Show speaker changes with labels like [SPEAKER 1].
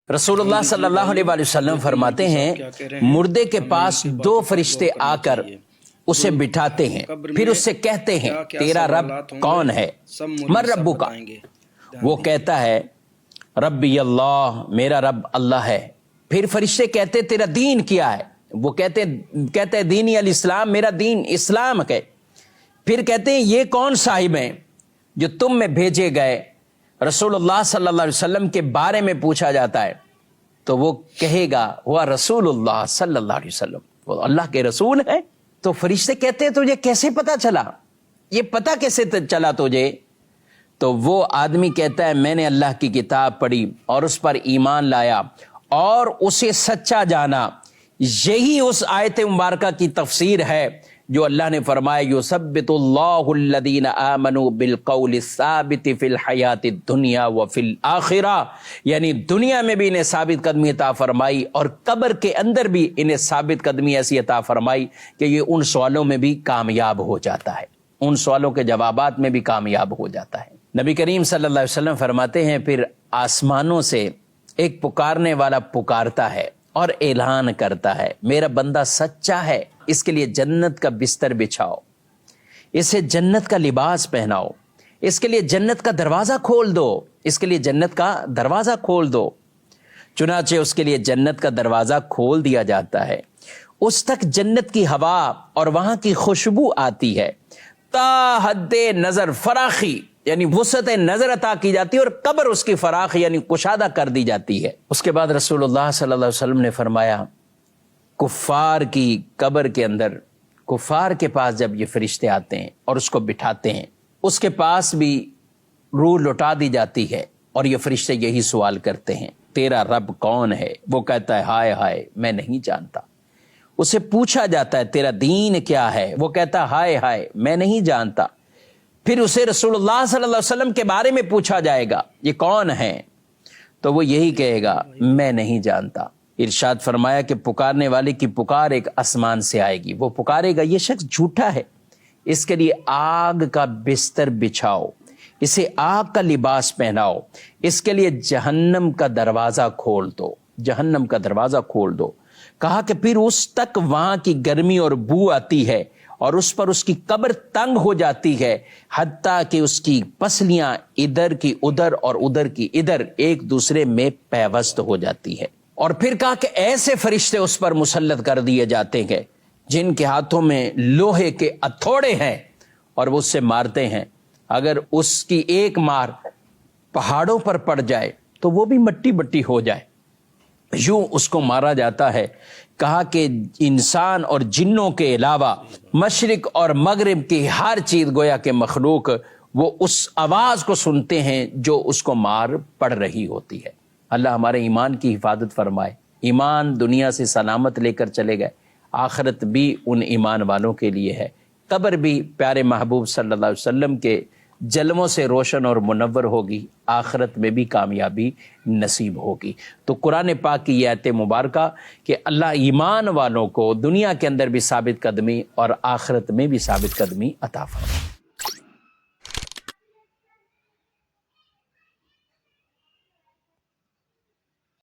[SPEAKER 1] رسول اللہ صلی اللہ علیہ وسلم فرماتے ہیں مردے کے پاس دو فرشتے آ کر اسے بٹھاتے ہیں، پھر اس سے کہتے ہیں تیرا رب کون ہے؟ من ربک؟ وہ کہتا ہے ربی اللہ، میرا رب اللہ ہے۔ پھر فرشتے کہتے تیرا دین کیا ہے؟ وہ کہتے ہیں دینی الاسلام، میرا دین اسلام ہے۔ پھر کہتے ہیں یہ کون صاحب ہیں جو تم میں بھیجے گئے؟ رسول اللہ صلی اللہ علیہ وسلم کے بارے میں پوچھا جاتا ہے تو وہ کہے گا وہ رسول اللہ صلی اللہ علیہ وسلم، وہ اللہ کے رسول ہیں۔ تو فرشتے کہتے ہیں تجھے کیسے پتا چلا؟ یہ پتا کیسے چلا تجھے؟ تو وہ آدمی کہتا ہے میں نے اللہ کی کتاب پڑھی اور اس پر ایمان لایا اور اسے سچا جانا۔ یہی اس آیت مبارکہ کی تفسیر ہے جو اللہ نے فرمایا یثبت اللہ الذین آمنوا بالقول الثابت فی الحیات الدنیا وفی الآخرہ، یعنی دنیا میں بھی انہیں ثابت قدمی عطا فرمائی اور قبر کے اندر بھی انہیں ثابت قدمی ایسی عطا فرمائی کہ یہ ان سوالوں میں بھی کامیاب ہو جاتا ہے، ان سوالوں کے جوابات میں بھی کامیاب ہو جاتا ہے۔ نبی کریم صلی اللہ علیہ وسلم فرماتے ہیں پھر آسمانوں سے ایک پکارنے والا پکارتا ہے اور اعلان کرتا ہے میرا بندہ سچا ہے، اس کے لیے جنت کا بستر بچھاؤ، اسے جنت کا لباس پہناؤ، اس کے لیے جنت کا دروازہ کھول دو، اس کے لیے جنت کا دروازہ کھول دو۔ چنانچہ اس کے لیے جنت کا دروازہ کھول دیا جاتا ہے، اس تک جنت کی ہوا اور وہاں کی خوشبو آتی ہے، تا حد نظر فراخی یعنی وسعت نظر عطا کی جاتی ہے اور قبر اس کی فراخ یعنی کشادہ کر دی جاتی ہے۔ اس کے بعد رسول اللہ صلی اللہ علیہ وسلم نے فرمایا کفار کی قبر کے اندر، کفار کے پاس جب یہ فرشتے آتے ہیں اور اس کو بٹھاتے ہیں، اس کے پاس بھی روح لوٹا دی جاتی ہے اور یہ فرشتے یہی سوال کرتے ہیں تیرا رب کون ہے؟ وہ کہتا ہے ہائے ہائے میں نہیں جانتا۔ اسے پوچھا جاتا ہے تیرا دین کیا ہے؟ وہ کہتا ہے ہائے ہائے میں نہیں جانتا۔ پھر اسے رسول اللہ صلی اللہ علیہ وسلم کے بارے میں پوچھا جائے گا یہ کون ہے؟ تو وہ یہی کہے گا میں نہیں جانتا۔ ارشاد فرمایا کہ پکارنے والے کی پکار ایک آسمان سے آئے گی، وہ پکارے گا یہ شخص جھوٹا ہے، اس کے لیے آگ کا بستر بچھاؤ، اسے آگ کا لباس پہناؤ، اس کے لیے جہنم کا دروازہ کھول دو، جہنم کا دروازہ کھول دو۔ کہا کہ پھر اس تک وہاں کی گرمی اور بو آتی ہے اور اس پر اس کی قبر تنگ ہو جاتی ہے، حتیٰ کہ اس کی پسلیاں ادھر کی ادھر اور ادھر کی ادھر ایک دوسرے میں پیوست ہو جاتی ہے۔ اور پھر کہا کہ ایسے فرشتے اس پر مسلط کر دیے جاتے ہیں جن کے ہاتھوں میں لوہے کے ہتھوڑے ہیں اور وہ اس سے مارتے ہیں، اگر اس کی ایک مار پہاڑوں پر پڑ جائے تو وہ بھی مٹی مٹی ہو جائے، یوں اس کو مارا جاتا ہے۔ کہا کہ انسان اور جنوں کے علاوہ مشرق اور مغرب کی ہر چیز گویا کہ مخلوق وہ اس آواز کو سنتے ہیں جو اس کو مار پڑ رہی ہوتی ہے۔ اللہ ہمارے ایمان کی حفاظت فرمائے، ایمان دنیا سے سلامت لے کر چلے گئے، آخرت بھی ان ایمان والوں کے لیے ہے، قبر بھی پیارے محبوب صلی اللہ علیہ وسلم کے جلووں سے روشن اور منور ہوگی، آخرت میں بھی کامیابی نصیب ہوگی۔ تو قرآن پاک کی یہ آیت مبارکہ کہ اللہ ایمان والوں کو دنیا کے اندر بھی ثابت قدمی اور آخرت میں بھی ثابت قدمی عطا فرمائے۔